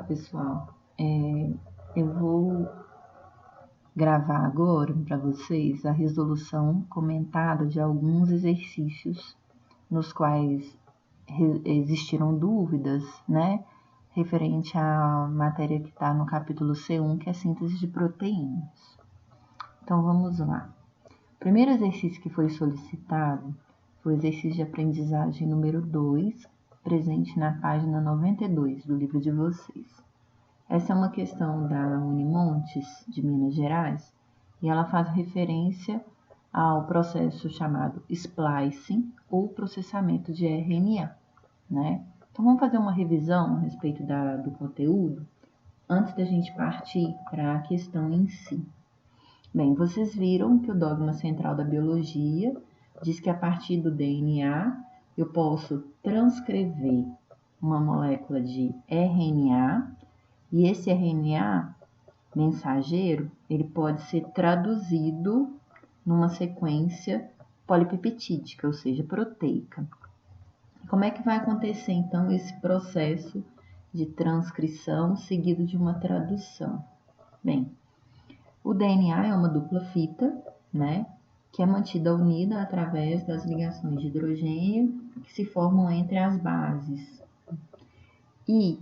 pessoal. Eu vou gravar agora para vocês a resolução comentada de alguns exercícios nos quais existiram dúvidas, né, referente à matéria que está no capítulo C1, que é a síntese de proteínas. Então, vamos lá. O primeiro exercício que foi solicitado foi o exercício de aprendizagem número 2, presente na página 92 do livro de vocês. Essa é uma questão da Unimontes, de Minas Gerais, e ela faz referência ao processo chamado splicing, ou processamento de RNA, né? Então, vamos fazer uma revisão a respeito do conteúdo, antes da gente partir para a questão em si. Bem, vocês viram que o dogma central da biologia diz que a partir do DNA eu posso transcrever uma molécula de RNA, e esse RNA mensageiro, ele pode ser traduzido numa sequência polipeptídica, ou seja, proteica. Como é que vai acontecer, então, esse processo de transcrição seguido de uma tradução? Bem, o DNA é uma dupla fita, né, que é mantida unida através das ligações de hidrogênio que se formam entre as bases. E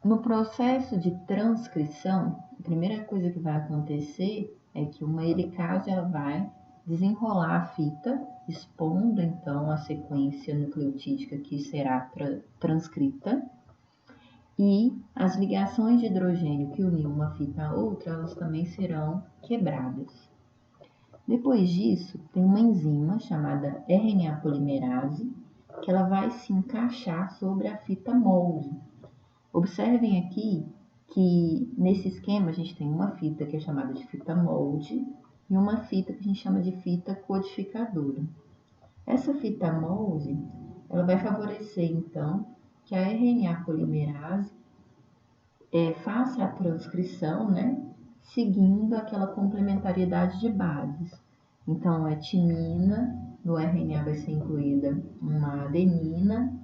no processo de transcrição, a primeira coisa que vai acontecer é que uma helicase ela vai desenrolar a fita, expondo então a sequência nucleotídica que será transcrita, e as ligações de hidrogênio que unem uma fita a outra, elas também serão quebradas. Depois disso, tem uma enzima chamada RNA polimerase, que ela vai se encaixar sobre a fita molde. Observem aqui que nesse esquema a gente tem uma fita que é chamada de fita molde e uma fita que a gente chama de fita codificadora. Essa fita molde, ela vai favorecer então que a RNA polimerase faça a transcrição, né, seguindo aquela complementariedade de bases. Então, a timina, no RNA vai ser incluída uma adenina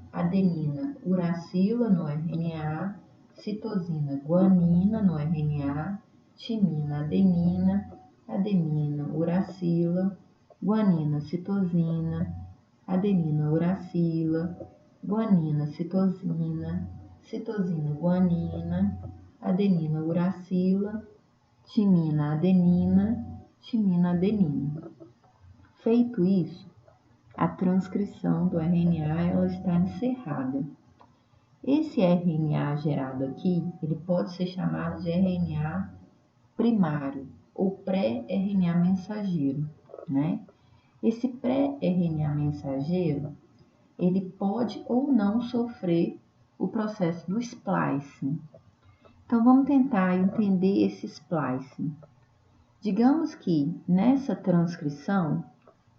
uracila no RNA, citosina guanina no RNA, timina adenina uracila, guanina citosina, adenina uracila, guanina citosina, citosina guanina, adenina uracila, timina adenina. Feito isso, a transcrição do RNA ela está encerrada. Esse RNA gerado aqui, ele pode ser chamado de RNA primário ou pré-RNA mensageiro, né? Esse pré-RNA mensageiro, ele pode ou não sofrer o processo do splicing. Então, vamos tentar entender esse splicing. Digamos que nessa transcrição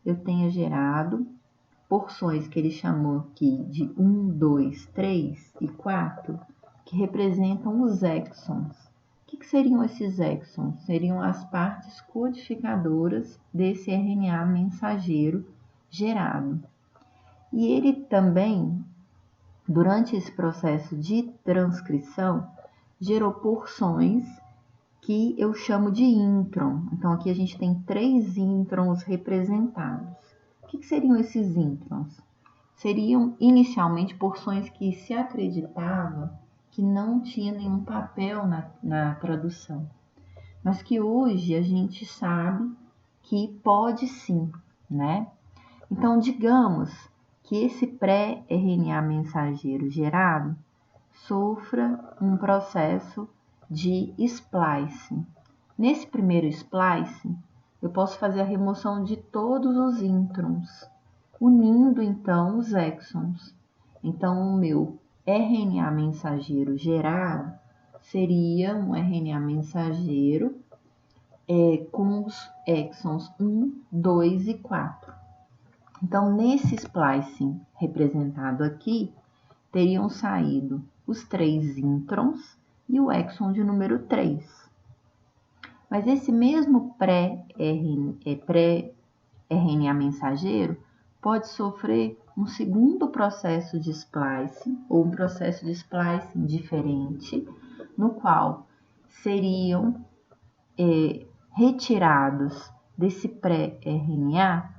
eu tenha gerado porções que ele chamou aqui de 1, 2, 3 e 4, que representam os exons. O que seriam esses exons? Seriam as partes codificadoras desse RNA mensageiro gerado. E ele também, durante esse processo de transcrição, gerou porções que eu chamo de intron. Então, aqui a gente tem 3 introns representados. O que seriam esses introns? Seriam, inicialmente, porções que se acreditava que não tinha nenhum papel na tradução, mas que hoje a gente sabe que pode sim, né? Então, digamos que esse pré-RNA mensageiro gerado sofra um processo de splicing. Nesse primeiro splicing, eu posso fazer a remoção de todos os introns, unindo então os exons. Então, o meu RNA mensageiro gerado seria um RNA mensageiro com os exons 1, 2 e 4. Então, nesse splicing representado aqui, teriam saído os 3 introns e o exon de número 3. Mas esse mesmo pré-RNA mensageiro pode sofrer um segundo processo de splicing, ou um processo de splicing diferente, no qual seriam retirados desse pré-RNA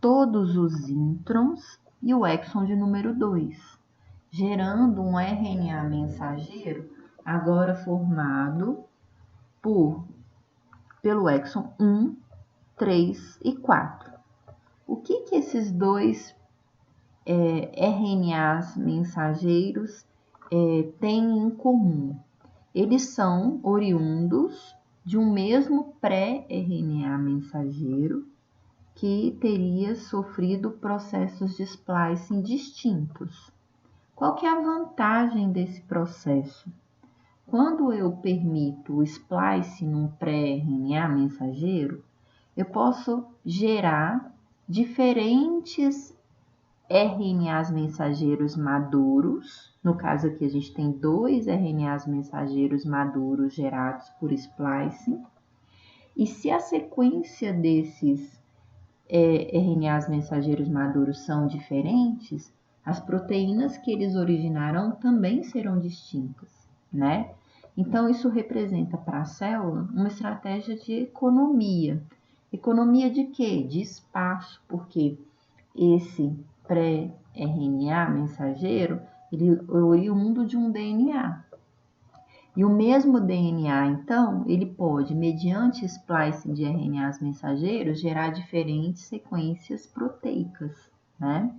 todos os introns e o exon de número 2, gerando um RNA mensageiro agora formado pelo exon 1, 3 e 4. O que esses dois RNAs mensageiros têm em comum? Eles são oriundos de um mesmo pré-RNA mensageiro que teria sofrido processos de splicing distintos. Qual que é a vantagem desse processo? Quando eu permito o splicing num pré-RNA mensageiro, eu posso gerar diferentes RNAs mensageiros maduros. No caso aqui, a gente tem 2 RNAs mensageiros maduros gerados por splicing. E se a sequência desses RNAs mensageiros maduros são diferentes, as proteínas que eles originarão também serão distintas, né? Então, isso representa para a célula uma estratégia de economia. Economia de quê? De espaço, porque esse pré-RNA mensageiro, ele é oriundo de um DNA. E o mesmo DNA, então, ele pode, mediante splicing de RNAs mensageiros, gerar diferentes sequências proteicas, né?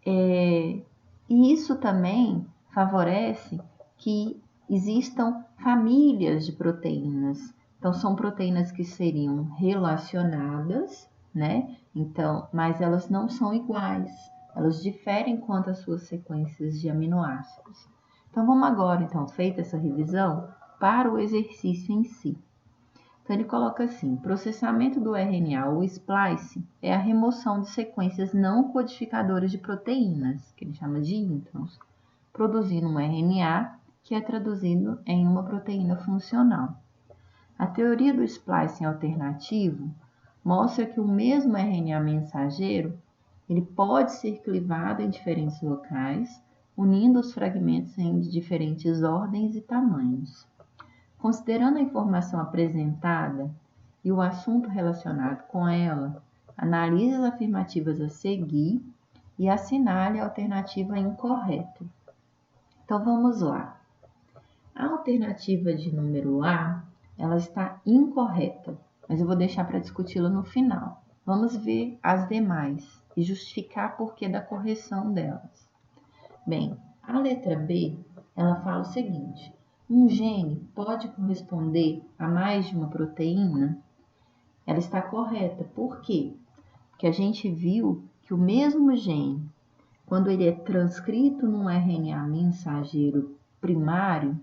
E isso também favorece que existam famílias de proteínas. Então, são proteínas que seriam relacionadas, né? Então, mas elas não são iguais. Elas diferem quanto às suas sequências de aminoácidos. Então, vamos agora, feita essa revisão, para o exercício em si. Então, ele coloca assim: processamento do RNA ou splice é a remoção de sequências não codificadoras de proteínas, que ele chama de introns, produzindo um RNA que é traduzido em uma proteína funcional. A teoria do splicing alternativo mostra que o mesmo RNA mensageiro ele pode ser clivado em diferentes locais, unindo os fragmentos em diferentes ordens e tamanhos. Considerando a informação apresentada e o assunto relacionado com ela, analise as afirmativas a seguir e assinale a alternativa incorreta. Então, vamos lá. A alternativa de número A, ela está incorreta, mas eu vou deixar para discuti-la no final. Vamos ver as demais e justificar por que da correção delas. Bem, a letra B, ela fala o seguinte: um gene pode corresponder a mais de uma proteína? Ela está correta. Por quê? Porque a gente viu que o mesmo gene, quando ele é transcrito num RNA mensageiro primário,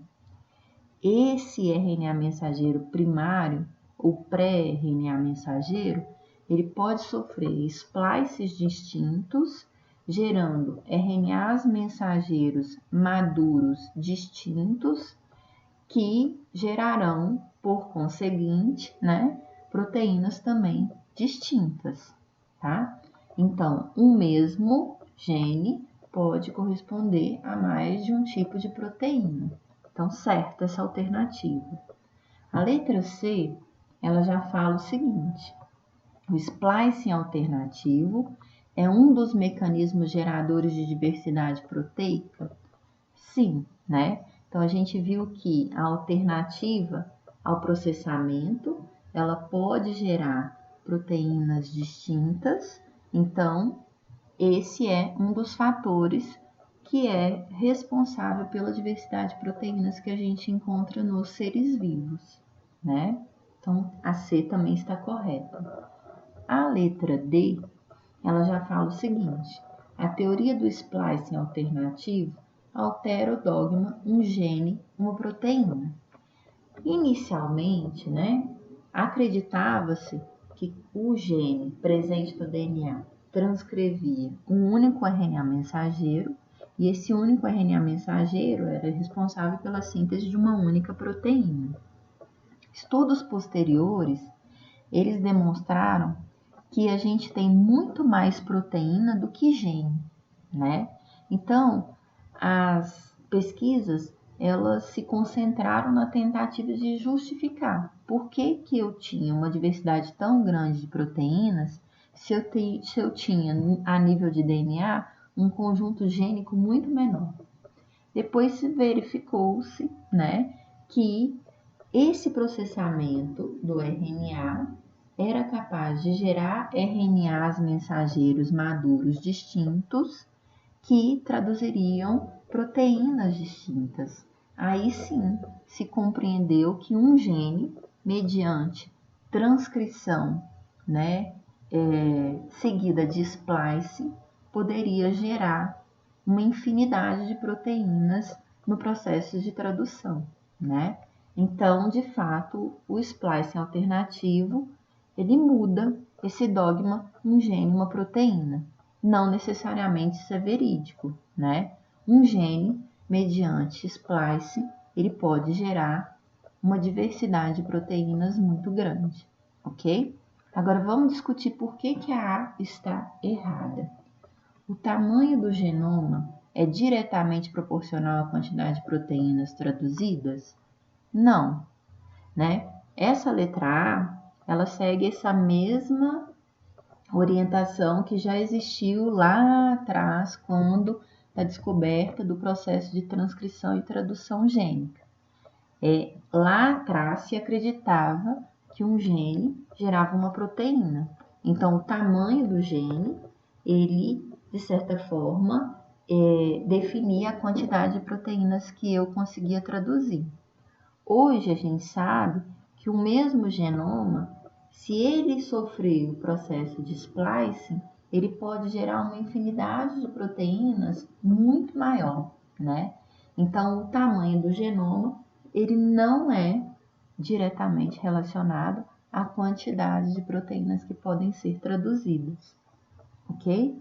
esse RNA mensageiro primário, ou pré-RNA mensageiro, ele pode sofrer splices distintos, gerando RNAs mensageiros maduros distintos, que gerarão, por conseguinte, né, proteínas também distintas, tá? Então, um mesmo gene pode corresponder a mais de um tipo de proteína. Então, certa essa alternativa. A letra C, ela já fala o seguinte: o splicing alternativo é um dos mecanismos geradores de diversidade proteica? Sim, né? Então, a gente viu que a alternativa ao processamento, ela pode gerar proteínas distintas. Então, esse é um dos fatores que é responsável pela diversidade de proteínas que a gente encontra nos seres vivos, né? Então, a C também está correta. A letra D, ela já fala o seguinte: a teoria do splicing alternativo altera o dogma um gene, uma proteína. Inicialmente, né, acreditava-se que o gene presente no DNA transcrevia um único RNA mensageiro, e esse único RNA mensageiro era responsável pela síntese de uma única proteína. Estudos posteriores, eles demonstraram que a gente tem muito mais proteína do que gene, né? Então, as pesquisas elas se concentraram na tentativa de justificar por que eu tinha uma diversidade tão grande de proteínas se eu tinha, a nível de DNA, um conjunto gênico muito menor. Depois se verificou-se, né, que esse processamento do RNA era capaz de gerar RNAs mensageiros maduros distintos que traduziriam proteínas distintas. Aí sim se compreendeu que um gene, mediante transcrição, né, seguida de splice, poderia gerar uma infinidade de proteínas no processo de tradução, né? Então, de fato, o splicing alternativo, ele muda esse dogma, um gene, uma proteína. Não necessariamente isso é verídico, né? Um gene, mediante splice, ele pode gerar uma diversidade de proteínas muito grande, ok? Agora vamos discutir por que a A está errada. O tamanho do genoma é diretamente proporcional à quantidade de proteínas traduzidas? Não, né? Essa letra A, ela segue essa mesma orientação que já existiu lá atrás, quando da descoberta do processo de transcrição e tradução gênica. Lá atrás se acreditava que um gene gerava uma proteína. Então, o tamanho do gene, ele, de certa forma, definia a quantidade de proteínas que eu conseguia traduzir. Hoje a gente sabe que o mesmo genoma, se ele sofrer o processo de splicing, ele pode gerar uma infinidade de proteínas muito maior, né? Então, o tamanho do genoma, ele não é diretamente relacionado à quantidade de proteínas que podem ser traduzidas, ok?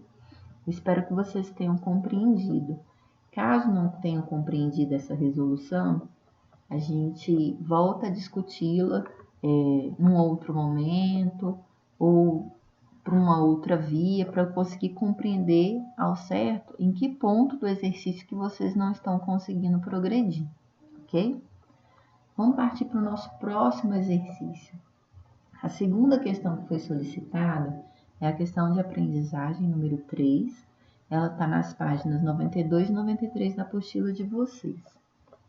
Espero que vocês tenham compreendido. Caso não tenham compreendido essa resolução, a gente volta a discuti-la num outro momento ou por uma outra via para eu conseguir compreender ao certo em que ponto do exercício que vocês não estão conseguindo progredir, ok? Vamos partir para o nosso próximo exercício. A segunda questão que foi solicitada é a questão de aprendizagem número 3. Ela está nas páginas 92 e 93 da apostila de vocês.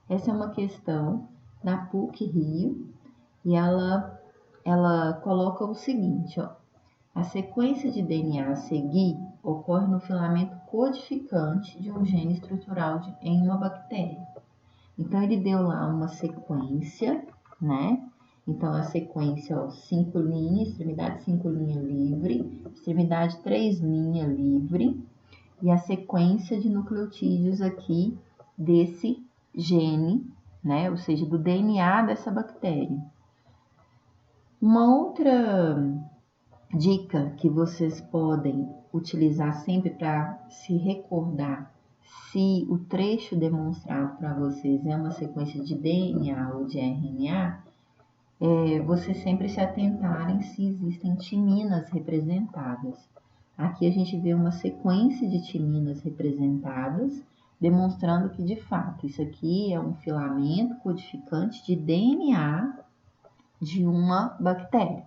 Essa é uma questão da PUC-Rio e ela coloca o seguinte, ó. A sequência de DNA a seguir ocorre no filamento codificante de um gene estrutural em uma bactéria. Então, ele deu lá uma sequência, né? Então, a sequência, ó, 5 linhas, extremidade 5 linha livre, extremidade 3 linha livre, e a sequência de nucleotídeos aqui desse gene, né? Ou seja, do DNA dessa bactéria. Uma outra dica que vocês podem utilizar sempre para se recordar se o trecho demonstrado para vocês é uma sequência de DNA ou de RNA, vocês sempre se atentarem se existem timinas representadas. Aqui a gente vê uma sequência de timinas representadas, demonstrando que, de fato, isso aqui é um filamento codificante de DNA de uma bactéria.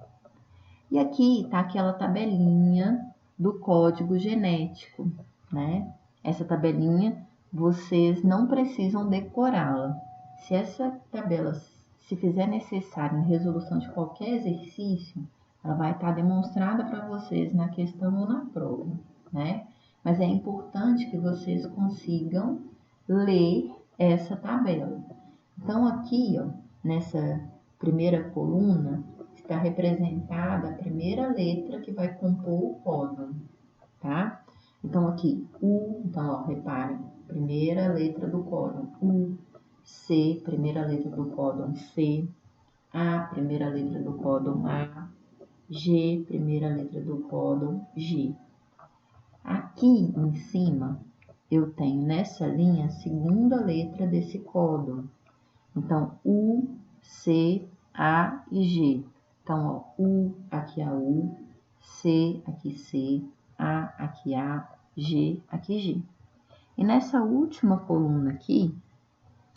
E aqui está aquela tabelinha do código genético, né? Essa tabelinha vocês não precisam decorá-la. Se essa tabela se fizer necessário em resolução de qualquer exercício, ela vai estar demonstrada para vocês na questão ou na prova, né? Mas é importante que vocês consigam ler essa tabela. Então, aqui, ó, nessa primeira coluna, está representada a primeira letra que vai compor o códon, tá? Então, aqui, U, então, ó, reparem, primeira letra do códon, U, C, primeira letra do códon, C, A, primeira letra do códon, A, G, primeira letra do códon, G. Aqui em cima, eu tenho nessa linha a segunda letra desse códon. Então, U, C, A e G. Então, ó, U, aqui a U, C, aqui C, A, aqui A, G, aqui G. E nessa última coluna aqui,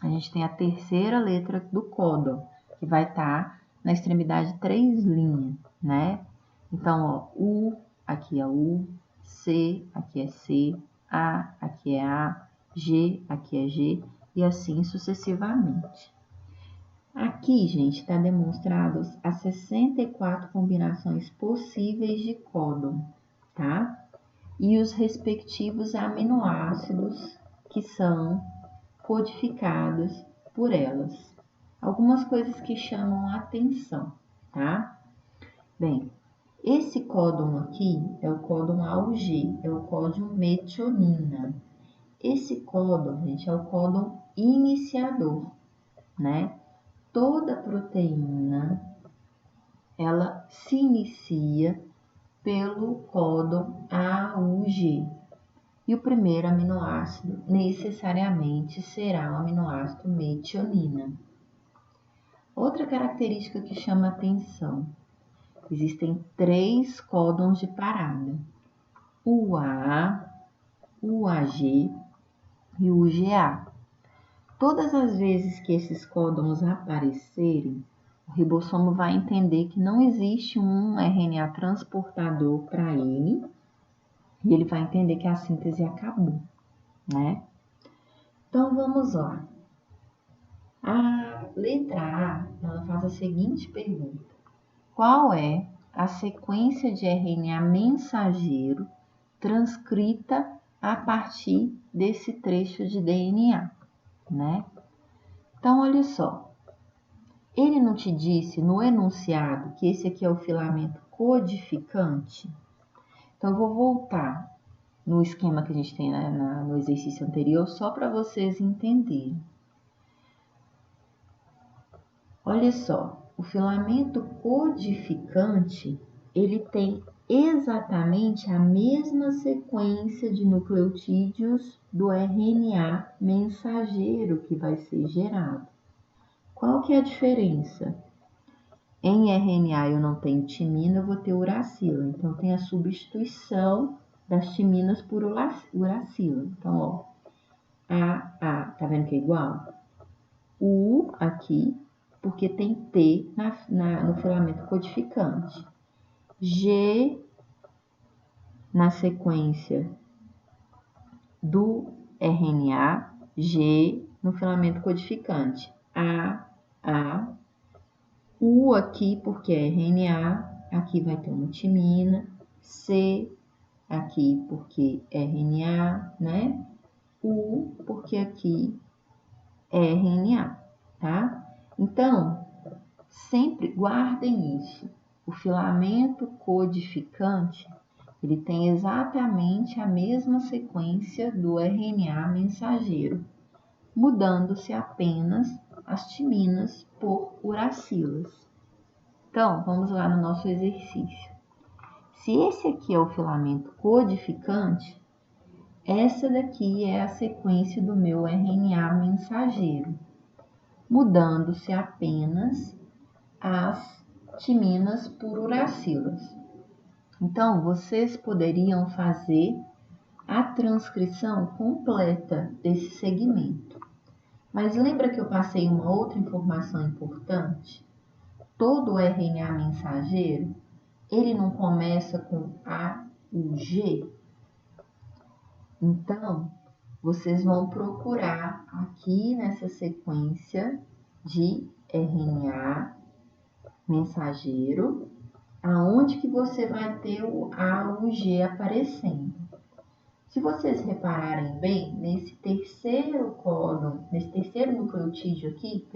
a gente tem a terceira letra do códon, que vai estar na extremidade 3 linhas, né? Então, ó, U, aqui é U, C, aqui é C, A, aqui é A, G, aqui é G, e assim sucessivamente. Aqui, gente, está demonstrados as 64 combinações possíveis de códon, tá? E os respectivos aminoácidos que são codificados por elas. Algumas coisas que chamam a atenção, tá? Bem, esse códon aqui é o códon AUG, é o códon metionina. Esse códon, gente, é o códon iniciador, né? Toda proteína, ela se inicia pelo códon AUG. E o primeiro aminoácido necessariamente será o aminoácido metionina. Outra característica que chama atenção: existem 3 códons de parada: o AA, o AG e o GA. Todas as vezes que esses códons aparecerem, o ribossomo vai entender que não existe um RNA transportador para ele, e ele vai entender que a síntese acabou, né? Então, vamos lá. A letra A, ela faz a seguinte pergunta: qual é a sequência de RNA mensageiro transcrita a partir desse trecho de DNA, né? Então, olha só. Ele não te disse no enunciado que esse aqui é o filamento codificante? Então, eu vou voltar no esquema que a gente tem no exercício anterior, só para vocês entenderem. Olha só, o filamento codificante, ele tem exatamente a mesma sequência de nucleotídeos do RNA mensageiro que vai ser gerado. Qual que é a diferença? Em RNA eu não tenho timina, eu vou ter uracila. Então, tem a substituição das timinas por uracila. Então, ó, tá vendo que é igual? U aqui, porque tem T no filamento codificante. G na sequência do RNA, G no filamento codificante. A, U aqui, porque é RNA, aqui vai ter uma timina. C aqui, porque é RNA, né? U, porque aqui é RNA, tá? Então, sempre guardem isso. O filamento codificante, ele tem exatamente a mesma sequência do RNA mensageiro, mudando-se apenas as timinas por uracilas. Então, vamos lá no nosso exercício. Se esse aqui é o filamento codificante, essa daqui é a sequência do meu RNA mensageiro, mudando-se apenas as timinas por uracilas. Então, vocês poderiam fazer a transcrição completa desse segmento. Mas lembra que eu passei uma outra informação importante? Todo RNA mensageiro, ele não começa com A, U, G. Então, vocês vão procurar aqui nessa sequência de RNA mensageiro, aonde que você vai ter o A, U, G aparecendo. Se vocês repararem bem, nesse terceiro códon, nesse terceiro nucleotídeo aqui,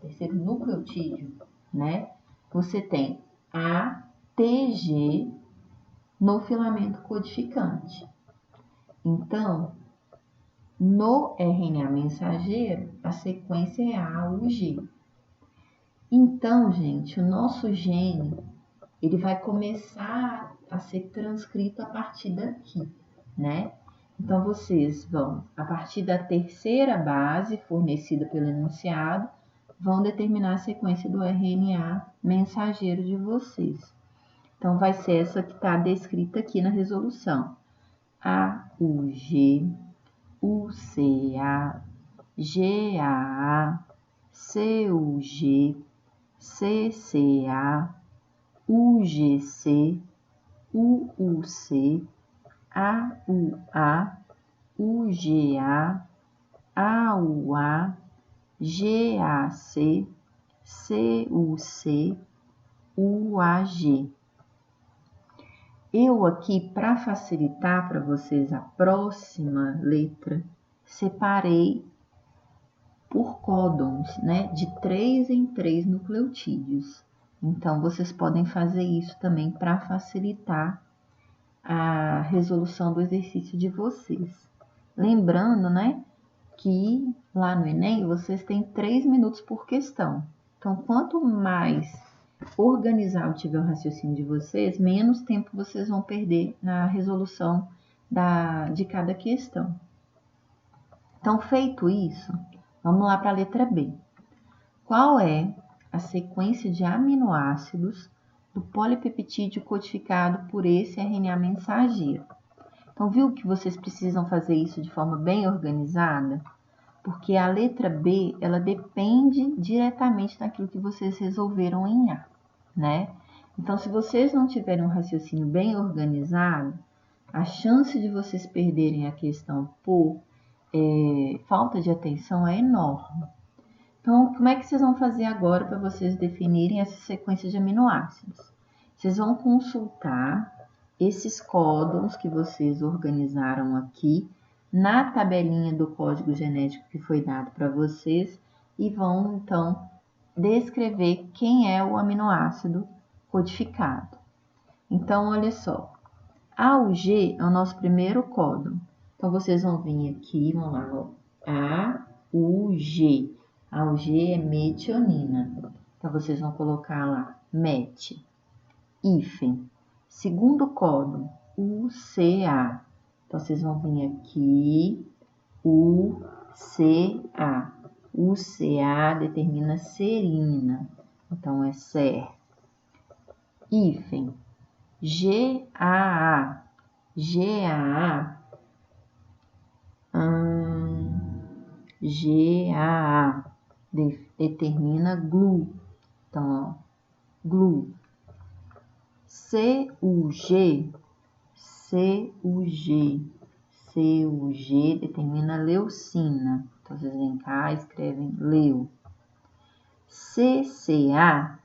terceiro nucleotídeo, né? Você tem ATG no filamento codificante. Então, no RNA mensageiro, a sequência é AUG. Então, gente, o nosso gene, ele vai começar a ser transcrito a partir daqui, né? Então, vocês vão, a partir da terceira base fornecida pelo enunciado, vão determinar a sequência do RNA mensageiro de vocês. Então, vai ser essa que está descrita aqui na resolução. AUG, UCA, GAA, CUG, CCA, UGC, UUC, AUA, UGA, AUA, GAC, CUC, UAG. Eu aqui, para facilitar para vocês a próxima letra, separei por códons, né, de 3 em 3 nucleotídeos. Então, vocês podem fazer isso também para facilitar a resolução do exercício de vocês. Lembrando, né, que lá no Enem vocês têm 3 minutos por questão. Então, quanto mais organizado tiver o raciocínio de vocês, menos tempo vocês vão perder na resolução de cada questão. Então, feito isso, vamos lá para a letra B. Qual é a sequência de aminoácidos do polipeptídeo codificado por esse RNA mensageiro? Então, viu que vocês precisam fazer isso de forma bem organizada? Porque a letra B, ela depende diretamente daquilo que vocês resolveram em A, né? Então, se vocês não tiverem um raciocínio bem organizado, a chance de vocês perderem a questão por falta de atenção é enorme. Então, como é que vocês vão fazer agora para vocês definirem essa sequência de aminoácidos? Vocês vão consultar esses códons que vocês organizaram aqui na tabelinha do código genético que foi dado para vocês e vão, então, descrever quem é o aminoácido codificado. Então, olha só, AUG é o nosso primeiro códon. Então, vocês vão vir aqui, vamos lá, ó, AUG. AUG é metionina. Então, vocês vão colocar lá, met. Hífen. Segundo códon, UCA. Então, vocês vão vir aqui, UCA. UCA determina serina. Então, é ser. Hífen. GAA. GAA. GAA determina GLU. Então, ó, GLU. CUG. CUG determina leucina. Então, vocês vêm cá e escrevem leu. CCA.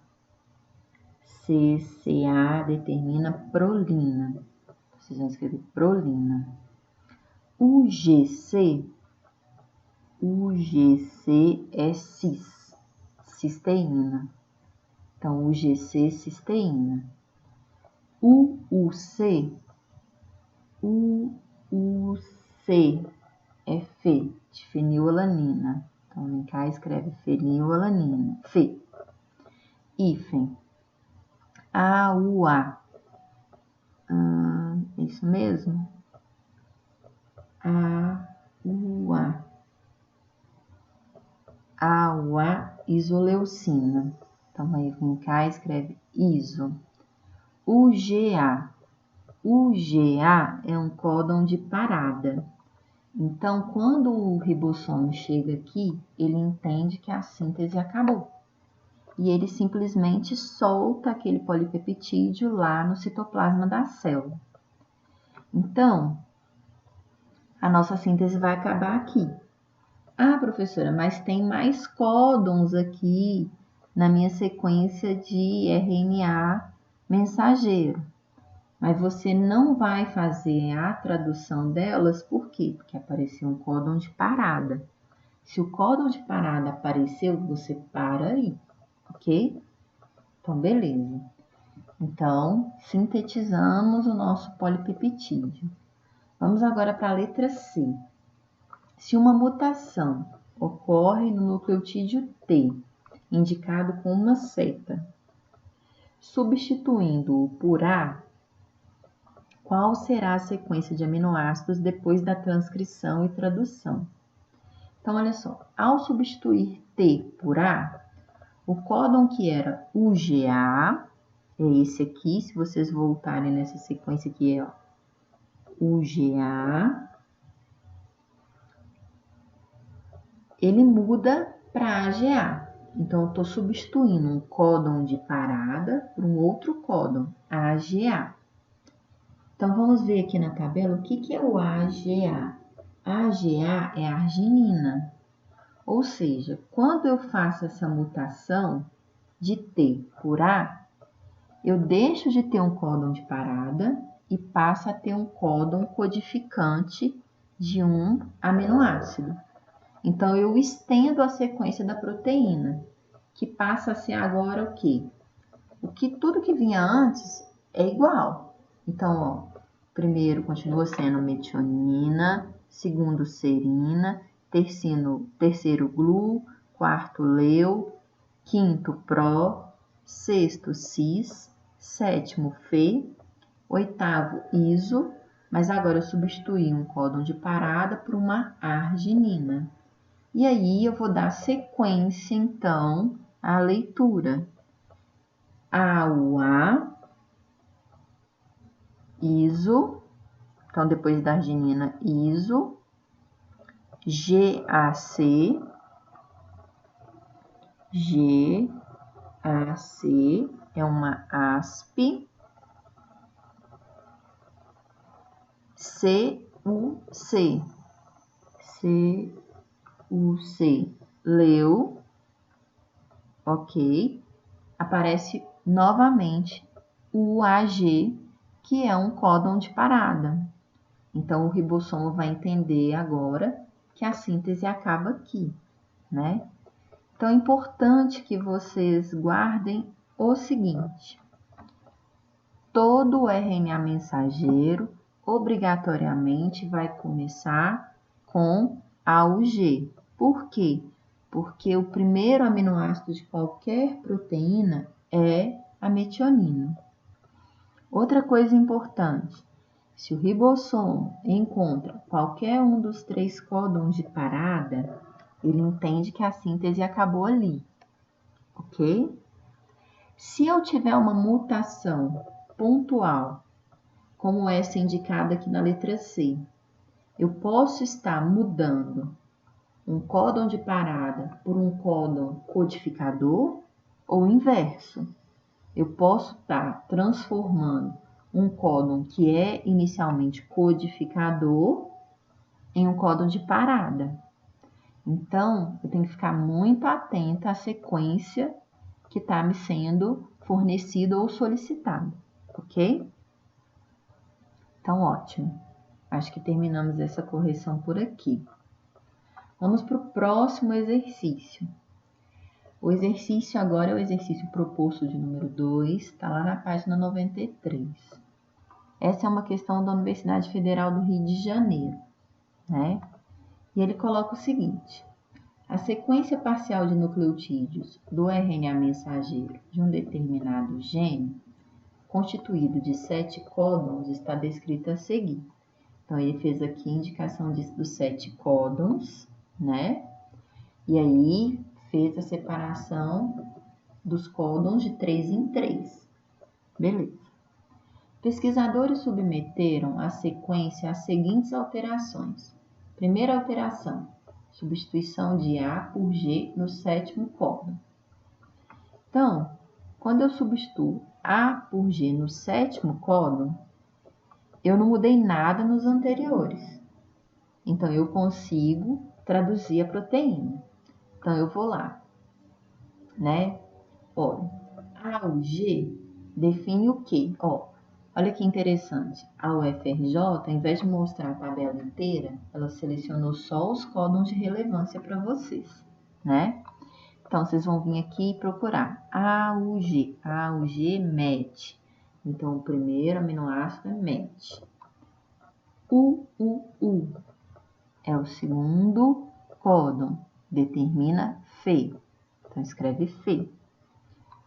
CCA determina prolina. Vocês vão escrever prolina. UGC. UGC é cis. Cisteína. Então, UGC, cisteína. UUC. UUC é Fe, de fenilalanina. Então, vem cá e escreve fenilalanina. Fe. Hífen. AUA. Isso mesmo? AUA. AUA, isoleucina. Então, aí vem cá e escreve iso. UGA. UGA é um códon de parada. Então, quando o ribossomo chega aqui, ele entende que a síntese acabou. E ele simplesmente solta aquele polipeptídeo lá no citoplasma da célula. Então, a nossa síntese vai acabar aqui. Ah, professora, mas tem mais códons aqui na minha sequência de RNA mensageiro. Mas você não vai fazer a tradução delas, por quê? Porque apareceu um códon de parada. Se o códon de parada apareceu, você para aí, ok? Então, beleza. Então, sintetizamos o nosso polipeptídeo. Vamos agora para a letra C. Se uma mutação ocorre no nucleotídeo T, indicado com uma seta, substituindo-o por A, qual será a sequência de aminoácidos depois da transcrição e tradução? Então, olha só, ao substituir T por A, o códon que era UGA, é esse aqui, se vocês voltarem nessa sequência aqui, é UGA, ele muda para AGA. Então, eu estou substituindo um códon de parada por um outro códon, AGA. Então, vamos ver aqui na tabela o que é o AGA. AGA é arginina. Ou seja, quando eu faço essa mutação de T por A, eu deixo de ter um códon de parada e passo a ter um códon codificante de um aminoácido. Então, eu estendo a sequência da proteína, que passa a ser agora o quê? Tudo que vinha antes é igual. Então, ó, primeiro continua sendo metionina, segundo serina, terceiro glu, quarto leu, quinto pró, sexto cis, sétimo fe, oitavo iso, mas agora eu substituí um códon de parada por uma arginina. E aí, eu vou dar sequência, então, à leitura. AUA, iso, então, depois da arginina, iso, GAC, GAC é uma ASP, CUC, leu, ok, aparece novamente o AG, que é um códon de parada. Então, o ribossomo vai entender agora que a síntese acaba aqui, né? Então, é importante que vocês guardem o seguinte: todo RNA mensageiro obrigatoriamente vai começar com AUG. Por quê? Porque o primeiro aminoácido de qualquer proteína é a metionina. Outra coisa importante: se o ribossomo encontra qualquer um dos 3 códons de parada, ele entende que a síntese acabou ali, ok? Se eu tiver uma mutação pontual, como essa indicada aqui na letra C, eu posso estar mudando um códon de parada por um códon codificador ou o inverso. Eu posso estar transformando um códon que é inicialmente codificador em um códon de parada. Então, eu tenho que ficar muito atenta à sequência que está me sendo fornecida ou solicitada, ok? Então, ótimo. Acho que terminamos essa correção por aqui. Vamos para o próximo exercício. O exercício agora é o exercício proposto de número 2, está lá na página 93. Essa é uma questão da Universidade Federal do Rio de Janeiro, né? E ele coloca o seguinte: a sequência parcial de nucleotídeos do RNA mensageiro de um determinado gene, constituído de 7 códons, está descrita a seguir. Então, ele fez aqui a indicação dos 7 códons, né? E aí, fez a separação dos códons de 3 em 3. Beleza. Pesquisadores submeteram a sequência às seguintes alterações. Primeira alteração: substituição de A por G no 7º códon. Então, quando eu substituo A por G no 7º códon, eu não mudei nada nos anteriores. Então, eu consigo traduzir a proteína. Então, eu vou lá, né? Olha, A ou G define o quê? Ó, olha que interessante. A UFRJ, ao invés de mostrar a tabela inteira, ela selecionou só os códons de relevância para vocês, né? Então, vocês vão vir aqui e procurar AUG. AUG MET. Então, o primeiro aminoácido é MET. UUU é o segundo códon. Determina Fe. Então, escreve Fe.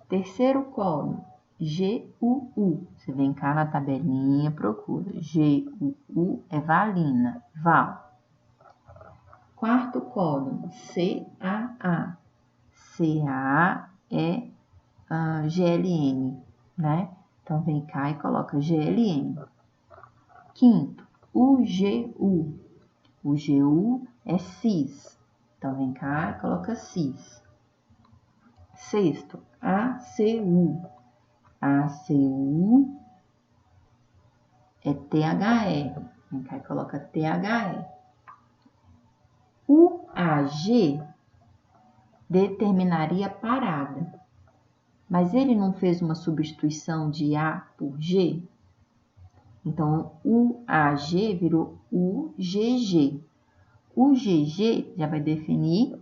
Terceiro códon, GUU. Você vem cá na tabelinha, procura. GUU é valina, val. Quarto códon, CAA. CAA é GLN, né? Então, vem cá e coloca GLN. Quinto, UGU. UGU é cis. Então, vem cá e coloca cis. Sexto, ACU. ACU é THE. Vem cá e coloca THE. O AG determinaria parada. Mas ele não fez uma substituição de A por G? Então, o AG virou UGG. O GG já vai definir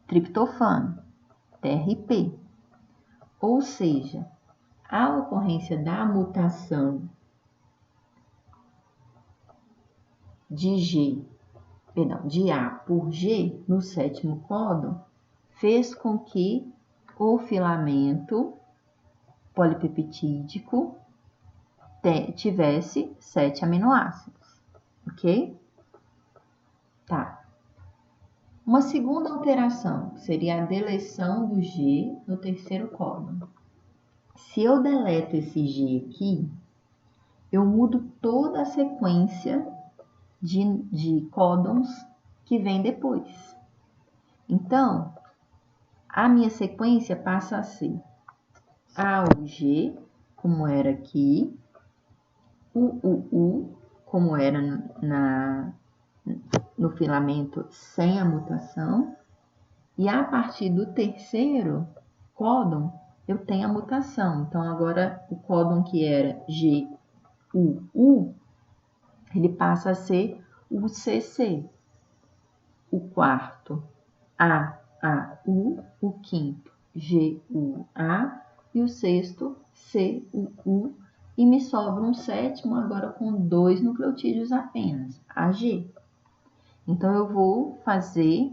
triptofano, TRP. Ou seja, a ocorrência da mutação de A por G no sétimo códon fez com que o filamento polipeptídico tivesse 7 aminoácidos, ok? Tá. Uma segunda alteração seria a deleção do G no terceiro códon. Se eu deleto esse G aqui, eu mudo toda a sequência de códons que vem depois. Então, a minha sequência passa a ser AUG, como era aqui, UUU, como era no filamento sem a mutação, e a partir do terceiro códon, eu tenho a mutação. Então, agora, o códon que era GUU, ele passa a ser UCC. O quarto, AAU, o quinto, GUA, e o sexto, CUU, e me sobra um sétimo agora com 2 nucleotídeos apenas, AG. Então, eu vou fazer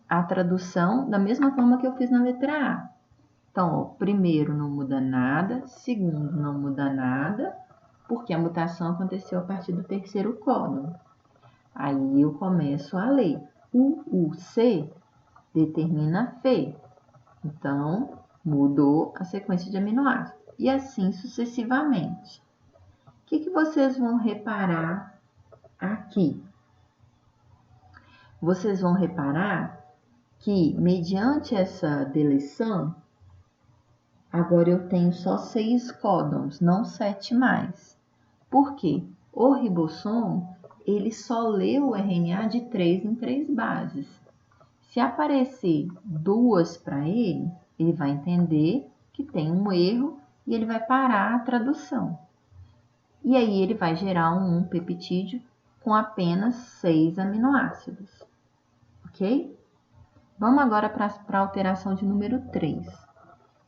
a tradução da mesma forma que eu fiz na letra A. Então, ó, primeiro não muda nada, segundo não muda nada, porque a mutação aconteceu a partir do terceiro códon. Aí eu começo a ler. UC determina Fe. Então, mudou a sequência de aminoácidos. E assim sucessivamente. O que vocês vão reparar aqui? Vocês vão reparar que, mediante essa deleção, agora eu tenho só 6 códons, não 7 mais. Por quê? O ribossomo, ele só lê o RNA de 3 em 3 bases. Se aparecer 2 para ele, ele vai entender que tem um erro e ele vai parar a tradução. E aí ele vai gerar um peptídeo com apenas 6 aminoácidos. Ok? Vamos agora para a alteração de número 3.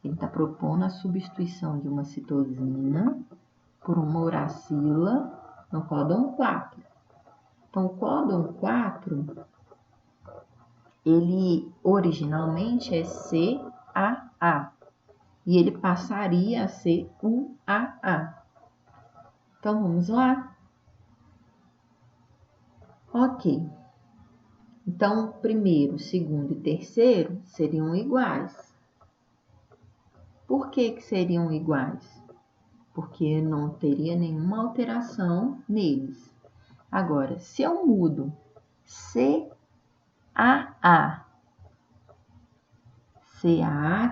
Ele está propondo a substituição de uma citosina por uma uracila no códon 4. Então, o códon 4, ele originalmente é CAA e ele passaria a ser UAA. Então, vamos lá? Ok. Então, primeiro, segundo e terceiro seriam iguais. Por que seriam iguais? Porque não teria nenhuma alteração neles. Agora, se eu mudo CAA,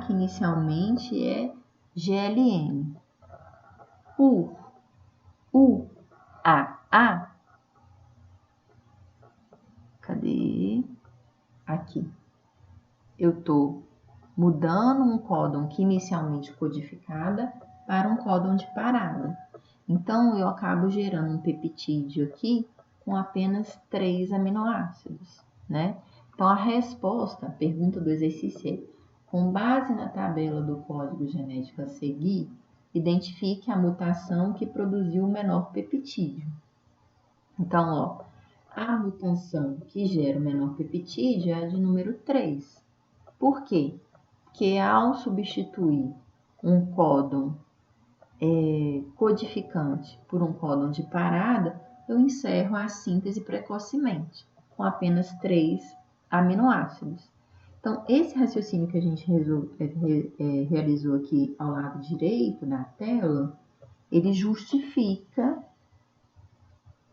que inicialmente é GLN, por UAA, cadê? Aqui. Eu estou mudando um códon que inicialmente codificada para um códon de parada. Então, eu acabo gerando um peptídeo aqui com apenas 3 aminoácidos, né? Então, a resposta, a pergunta do exercício é: com base na tabela do código genético a seguir, identifique a mutação que produziu o menor peptídeo. Então, ó, a mutação que gera o menor peptídeo é a de número 3. Por quê? Porque ao substituir um códon codificante por um códon de parada, eu encerro a síntese precocemente, com apenas 3 aminoácidos. Então, esse raciocínio que a gente realizou aqui ao lado direito da tela, ele justifica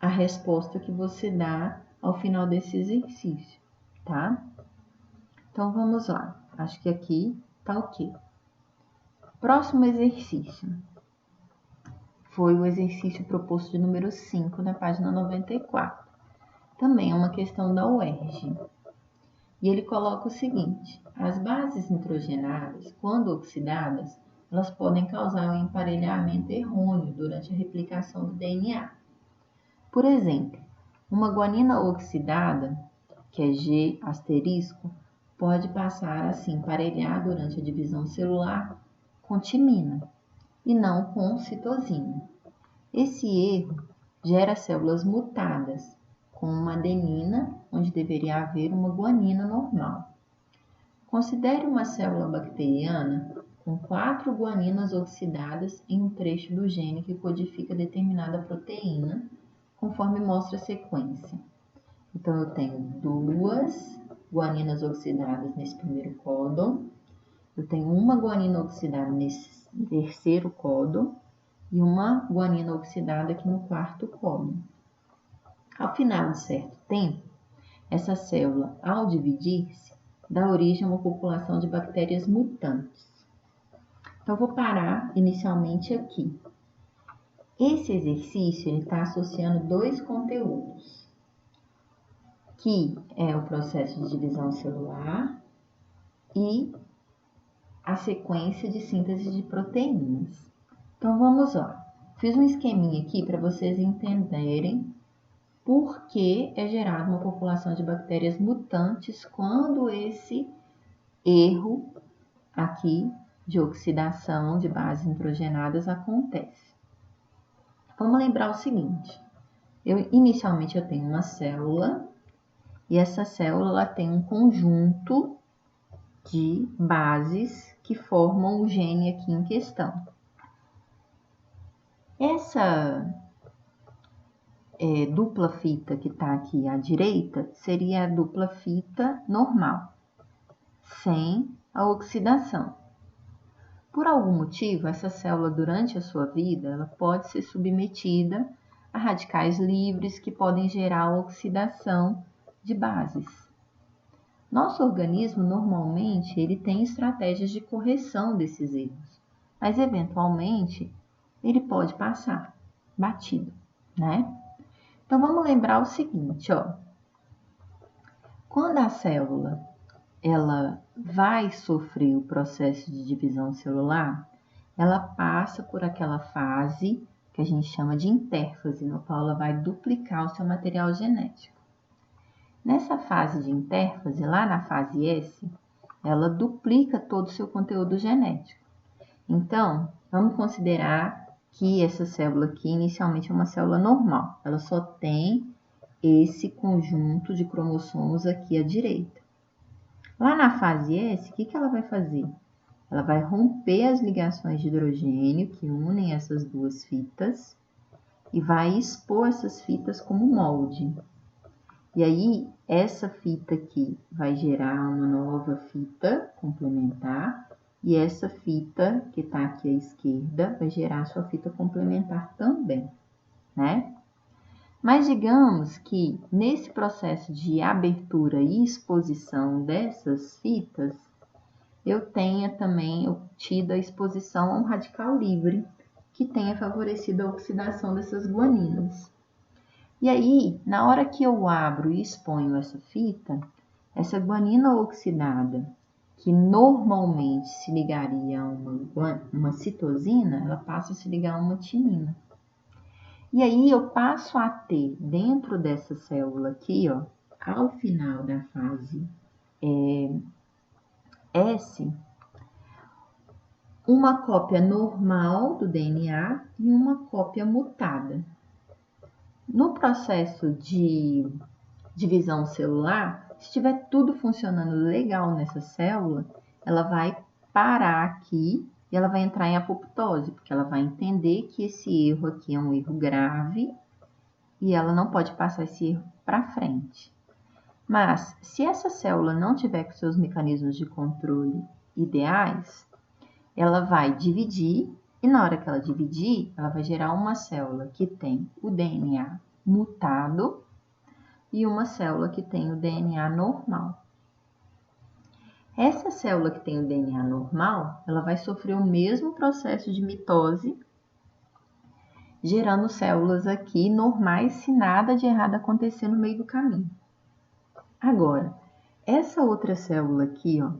a resposta que você dá ao final desse exercício, tá? Então, vamos lá. Acho que aqui tá ok. Próximo exercício. Foi o exercício proposto de número 5, na página 94. Também é uma questão da UERJ. E ele coloca o seguinte: as bases nitrogenadas, quando oxidadas, elas podem causar um emparelhamento errôneo durante a replicação do DNA. Por exemplo, uma guanina oxidada, que é G asterisco, pode passar a se emparelhar durante a divisão celular com timina e não com citosina. Esse erro gera células mutadas, com uma adenina onde deveria haver uma guanina normal. Considere uma célula bacteriana com 4 guaninas oxidadas em um trecho do gene que codifica determinada proteína, conforme mostra a sequência. Então, eu tenho 2 guaninas oxidadas nesse primeiro códon, eu tenho uma guanina oxidada nesse terceiro códon e uma guanina oxidada aqui no quarto códon. Ao final de certo tempo, essa célula, ao dividir-se, dá origem a uma população de bactérias mutantes. Então, eu vou parar inicialmente aqui. Esse exercício está associando 2 conteúdos, que é o processo de divisão celular e a sequência de síntese de proteínas. Então, vamos lá. Fiz um esqueminha aqui para vocês entenderem por que é gerada uma população de bactérias mutantes quando esse erro aqui de oxidação de bases nitrogenadas acontece. Vamos lembrar o seguinte: inicialmente eu tenho uma célula e essa célula tem um conjunto de bases que formam o gene aqui em questão. Essa dupla fita que está aqui à direita seria a dupla fita normal, sem a oxidação. Por algum motivo, essa célula, durante a sua vida, ela pode ser submetida a radicais livres que podem gerar a oxidação de bases. Nosso organismo, normalmente, ele tem estratégias de correção desses erros, mas, eventualmente, ele pode passar batido, né? Então, vamos lembrar o seguinte, ó. Quando a célula ela vai sofrer o processo de divisão celular, ela passa por aquela fase que a gente chama de intérfase, no qual ela vai duplicar o seu material genético. Nessa fase de intérfase, lá na fase S, ela duplica todo o seu conteúdo genético. Então, vamos considerar que essa célula aqui inicialmente é uma célula normal. Ela só tem esse conjunto de cromossomos aqui à direita. Lá na fase S, o que ela vai fazer? Ela vai romper as ligações de hidrogênio que unem essas duas fitas e vai expor essas fitas como molde. E aí, essa fita aqui vai gerar uma nova fita complementar e essa fita que está aqui à esquerda vai gerar sua fita complementar também, né? Mas digamos que nesse processo de abertura e exposição dessas fitas, eu tenha também obtido a exposição a um radical livre que tenha favorecido a oxidação dessas guaninas. E aí, na hora que eu abro e exponho essa fita, essa guanina oxidada, que normalmente se ligaria a uma citosina, ela passa a se ligar a uma timina. E aí eu passo a ter dentro dessa célula aqui, ó, ao final da fase S, uma cópia normal do DNA e uma cópia mutada. No processo de divisão celular, se estiver tudo funcionando legal nessa célula, ela vai parar aqui e ela vai entrar em apoptose, porque ela vai entender que esse erro aqui é um erro grave e ela não pode passar esse erro para frente. Mas, se essa célula não tiver com seus mecanismos de controle ideais, ela vai dividir e na hora que ela dividir, ela vai gerar uma célula que tem o DNA mutado e uma célula que tem o DNA normal. Essa célula que tem o DNA normal, ela vai sofrer o mesmo processo de mitose, gerando células aqui normais se nada de errado acontecer no meio do caminho. Agora, essa outra célula aqui, ó,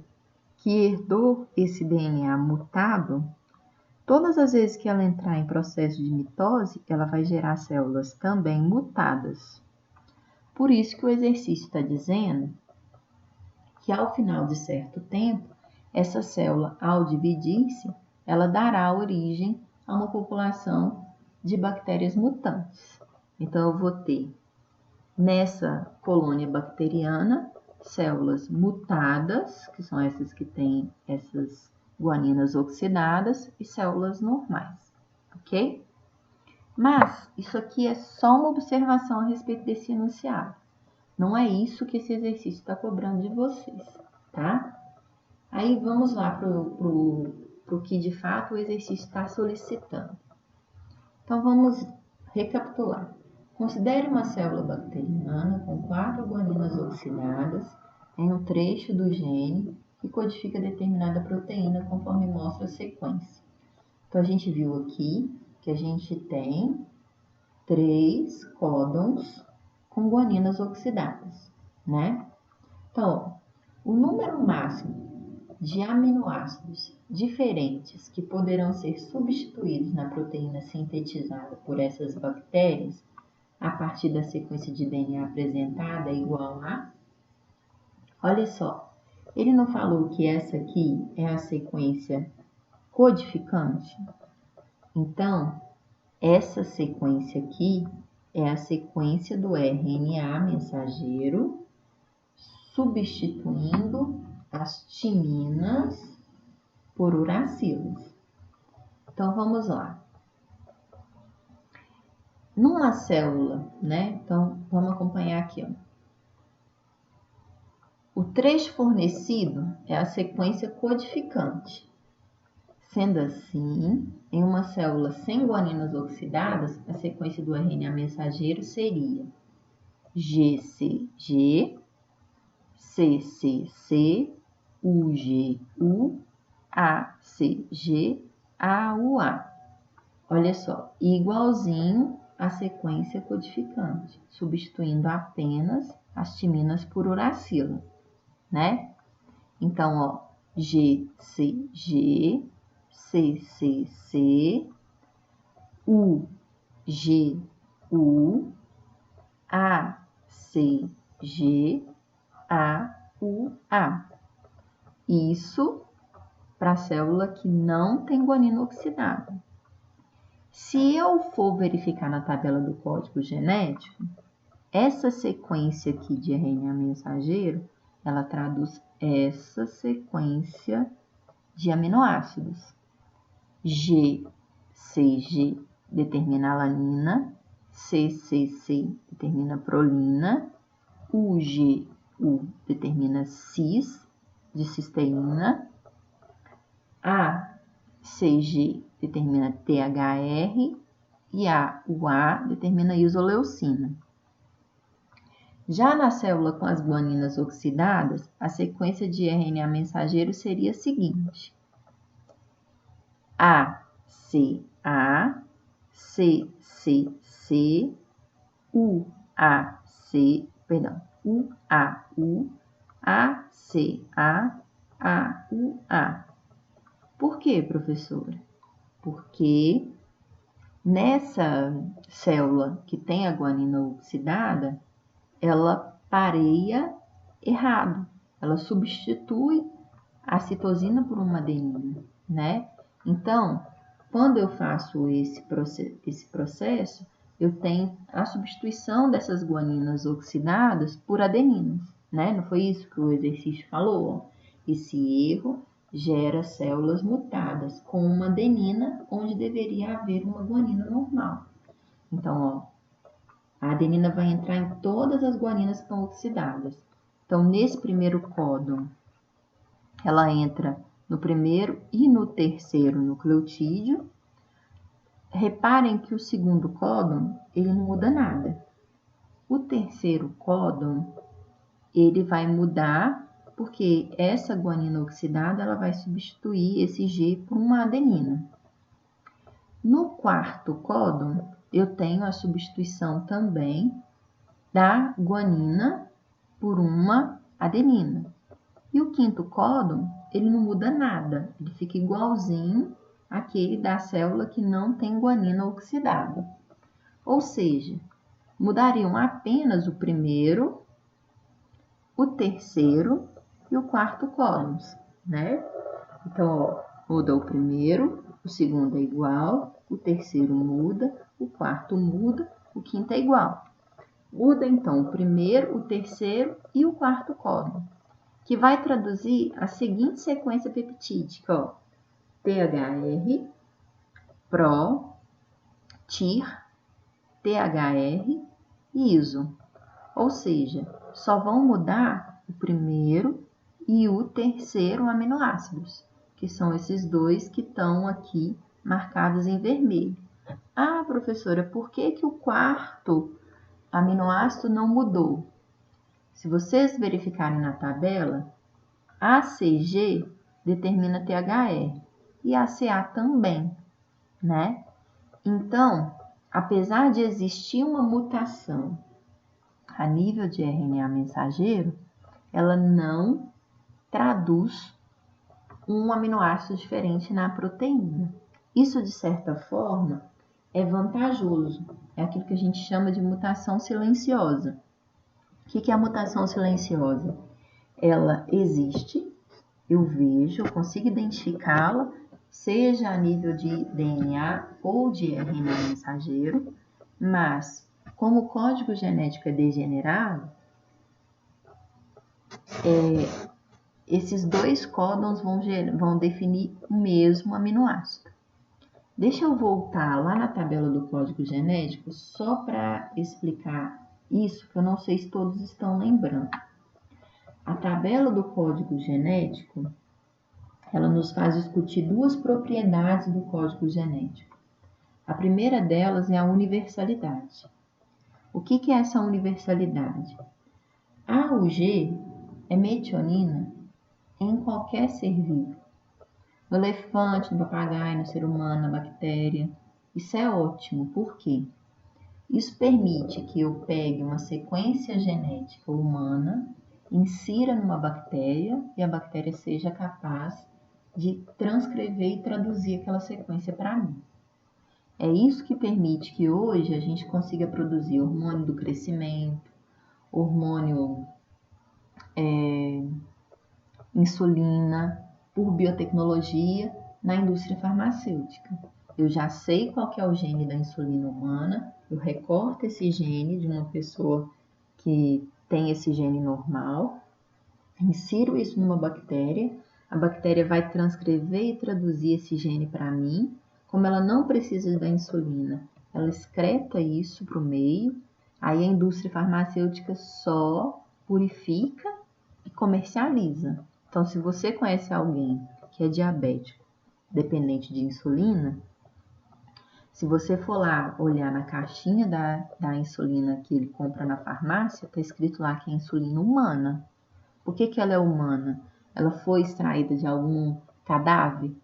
que herdou esse DNA mutado, todas as vezes que ela entrar em processo de mitose, ela vai gerar células também mutadas. Por isso que o exercício está dizendo que ao final de certo tempo, essa célula, ao dividir-se, ela dará origem a uma população de bactérias mutantes. Então, eu vou ter nessa colônia bacteriana células mutadas, que são essas que têm essas guaninas oxidadas, e células normais, ok? Mas isso aqui é só uma observação a respeito desse enunciado. Não é isso que esse exercício está cobrando de vocês, tá? Aí vamos lá para o que de fato o exercício está solicitando. Então vamos recapitular. Considere uma célula bacteriana com 4 guaninas oxidadas em um trecho do gene que codifica determinada proteína conforme mostra a sequência. Então a gente viu aqui que a gente tem 3 códons com guaninas oxidadas, né? Então, o número máximo de aminoácidos diferentes que poderão ser substituídos na proteína sintetizada por essas bactérias a partir da sequência de DNA apresentada é igual a... Olha só, ele não falou que essa aqui é a sequência codificante? Então, essa sequência aqui é a sequência do RNA mensageiro substituindo as timinas por uracilas. Então, vamos lá. Numa célula, né? Então, vamos acompanhar aqui, ó. O trecho fornecido é a sequência codificante. Sendo assim, em uma célula sem guaninas oxidadas, a sequência do RNA mensageiro seria GCG, CCC, UGU, ACG, AUA. Olha só, igualzinho à sequência codificante, substituindo apenas as timinas por uracila, né? Então, ó, GCG, CCC, UGU, ACG, AUA. Isso para a célula que não tem guanina oxidada. Se eu for verificar na tabela do código genético, essa sequência aqui de RNA mensageiro, ela traduz essa sequência de aminoácidos. GCG determina alanina, CCC determina prolina, UGU determina cis, de cisteína, ACG determina THR e a UA determina isoleucina. Já na célula com as guaninas oxidadas, a sequência de RNA mensageiro seria a seguinte: ACA, CCC, UAU, ACA, AUA. Por quê, professora? Porque nessa célula que tem a guanina oxidada, ela pareia errado. Ela substitui a citosina por uma adenina, né? Então, quando eu faço esse processo, eu tenho a substituição dessas guaninas oxidadas por adeninas, né? Não foi isso que o exercício falou? Esse erro gera células mutadas com uma adenina onde deveria haver uma guanina normal. Então, ó, a adenina vai entrar em todas as guaninas que estão oxidadas. Então, nesse primeiro códon, ela entra no primeiro e no terceiro nucleotídeo. Reparem que o segundo códon, ele não muda nada. O terceiro códon, ele vai mudar, porque essa guanina oxidada, ela vai substituir esse G por uma adenina. No quarto códon, eu tenho a substituição também da guanina por uma adenina. E o quinto códon, ele não muda nada, ele fica igualzinho àquele da célula que não tem guanina oxidada. Ou seja, mudariam apenas o primeiro, o terceiro e o quarto códons, né? Então, ó, muda o primeiro, o segundo é igual, o terceiro muda, o quarto muda, o quinto é igual. Muda, então, o primeiro, o terceiro e o quarto códon, que vai traduzir a seguinte sequência peptídica, ó. THR, PRO, TIR, THR e ISO. Ou seja, só vão mudar o primeiro e o terceiro aminoácidos, que são esses dois que estão aqui marcados em vermelho. Ah, professora, por que o quarto aminoácido não mudou? Se vocês verificarem na tabela, ACG determina THR e ACA também, né? Então, apesar de existir uma mutação a nível de RNA mensageiro, ela não traduz um aminoácido diferente na proteína. Isso, de certa forma, é vantajoso. É aquilo que a gente chama de mutação silenciosa. O que é a mutação silenciosa? Ela existe, eu vejo, eu consigo identificá-la, seja a nível de DNA ou de RNA mensageiro, mas como o código genético é degenerado, esses dois códons vão definir o mesmo aminoácido. Deixa eu voltar lá na tabela do código genético só para explicar isso, que eu não sei se todos estão lembrando. A tabela do código genético, ela nos faz discutir duas propriedades do código genético. A primeira delas é a universalidade. O que é essa universalidade? A ou G é metionina em qualquer ser vivo. No elefante, no papagaio, no ser humano, na bactéria. Isso é ótimo, por quê? Isso permite que eu pegue uma sequência genética humana, insira numa bactéria e a bactéria seja capaz de transcrever e traduzir aquela sequência para mim. É isso que permite que hoje a gente consiga produzir hormônio do crescimento, hormônio insulina, por biotecnologia na indústria farmacêutica. Eu já sei qual que é o gene da insulina humana, eu recorto esse gene de uma pessoa que tem esse gene normal, insiro isso numa bactéria, a bactéria vai transcrever e traduzir esse gene para mim. Como ela não precisa da insulina, ela excreta isso para o meio, aí a indústria farmacêutica só purifica e comercializa. Então, se você conhece alguém que é diabético, dependente de insulina, se você for lá olhar na caixinha da insulina que ele compra na farmácia, está escrito lá que é insulina humana. Por que ela é humana? Ela foi extraída de algum cadáver,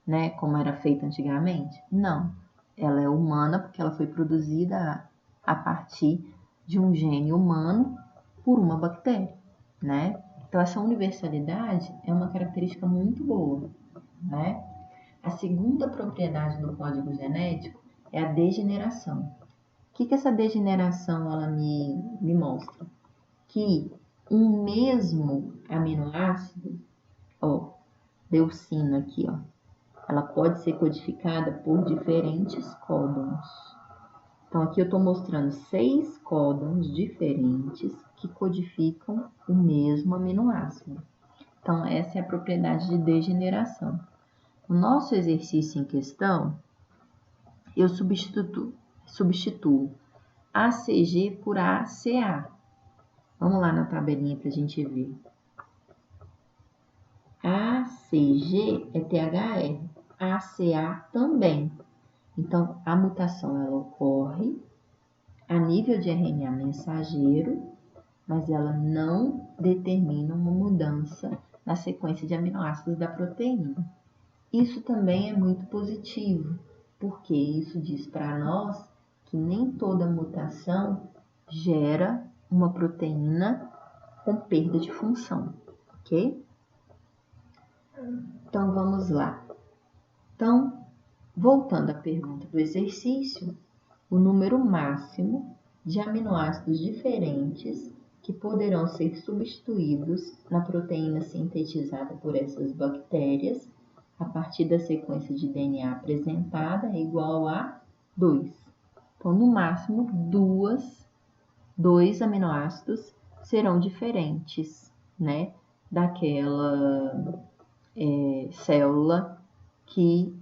né, como era feito antigamente? Não. Ela é humana porque ela foi produzida a partir de um gene humano por uma bactéria, né? Então, essa universalidade é uma característica muito boa, né? A segunda propriedade do código genético é a degeneração. O que essa degeneração ela me mostra? Que um mesmo aminoácido, ó, leucina aqui, ó, ela pode ser codificada por diferentes códons. Então, aqui eu estou mostrando 6 códons diferentes que codificam o mesmo aminoácido. Então, essa é a propriedade de degeneração. No nosso exercício em questão, eu substituo ACG por ACA. Vamos lá na tabelinha para a gente ver. ACG é THR, ACA também. Então, a mutação ela ocorre a nível de RNA mensageiro, mas ela não determina uma mudança na sequência de aminoácidos da proteína. Isso também é muito positivo, porque isso diz para nós que nem toda mutação gera uma proteína com perda de função, ok? Então vamos lá. Então, voltando à pergunta do exercício, o número máximo de aminoácidos diferentes que poderão ser substituídos na proteína sintetizada por essas bactérias a partir da sequência de DNA apresentada é igual a 2. Então, no máximo, dois aminoácidos serão diferentes, né, daquela célula que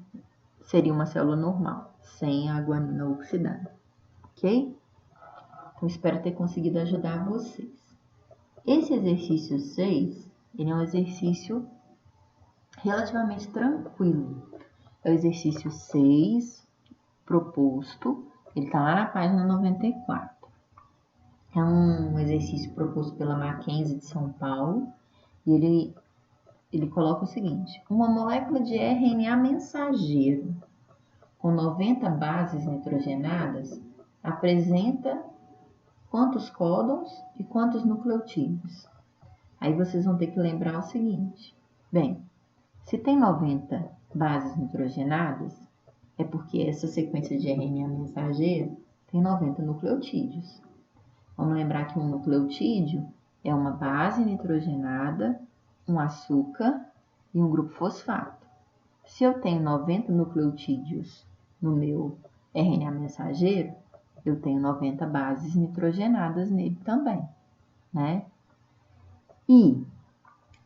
seria uma célula normal, sem a guanina oxidada, ok? Então, espero ter conseguido ajudar vocês. Esse exercício 6, ele é um exercício relativamente tranquilo. É o exercício 6 proposto, ele está lá na página 94. É um exercício proposto pela Mackenzie de São Paulo e ele coloca o seguinte: uma molécula de RNA mensageiro com 90 bases nitrogenadas apresenta quantos códons e quantos nucleotídeos? Aí vocês vão ter que lembrar o seguinte: bem, se tem 90 bases nitrogenadas, é porque essa sequência de RNA mensageiro tem 90 nucleotídeos. Vamos lembrar que um nucleotídeo é uma base nitrogenada, um açúcar e um grupo fosfato. Se eu tenho 90 nucleotídeos no meu RNA mensageiro, eu tenho 90 bases nitrogenadas nele também, né? E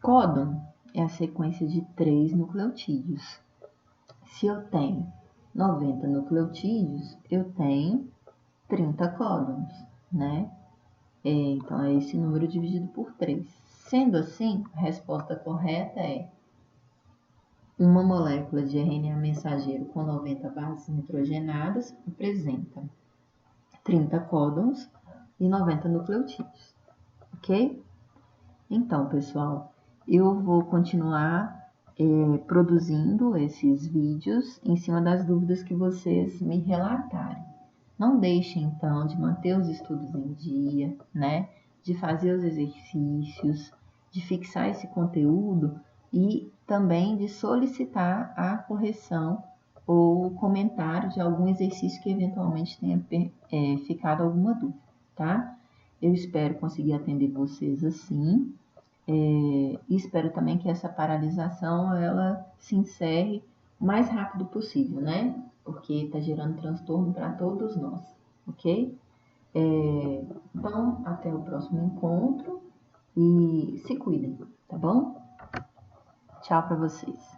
códon é a sequência de 3 nucleotídeos. Se eu tenho 90 nucleotídeos, eu tenho 30 códons, né? Então, é esse número dividido por 3. Sendo assim, a resposta correta é uma molécula de RNA mensageiro com 90 bases nitrogenadas apresenta 30 códons e 90 nucleotídeos, ok? Então, pessoal, eu vou continuar produzindo esses vídeos em cima das dúvidas que vocês me relatarem. Não deixem, então, de manter os estudos em dia, né? De fazer os exercícios, de fixar esse conteúdo e também de solicitar a correção ou comentário de algum exercício que eventualmente tenha ficado alguma dúvida, tá? Eu espero conseguir atender vocês assim. E espero também que essa paralisação ela se encerre o mais rápido possível, né? Porque está gerando transtorno para todos nós, ok? Então, até o próximo encontro e se cuidem, tá bom? Tchau para vocês.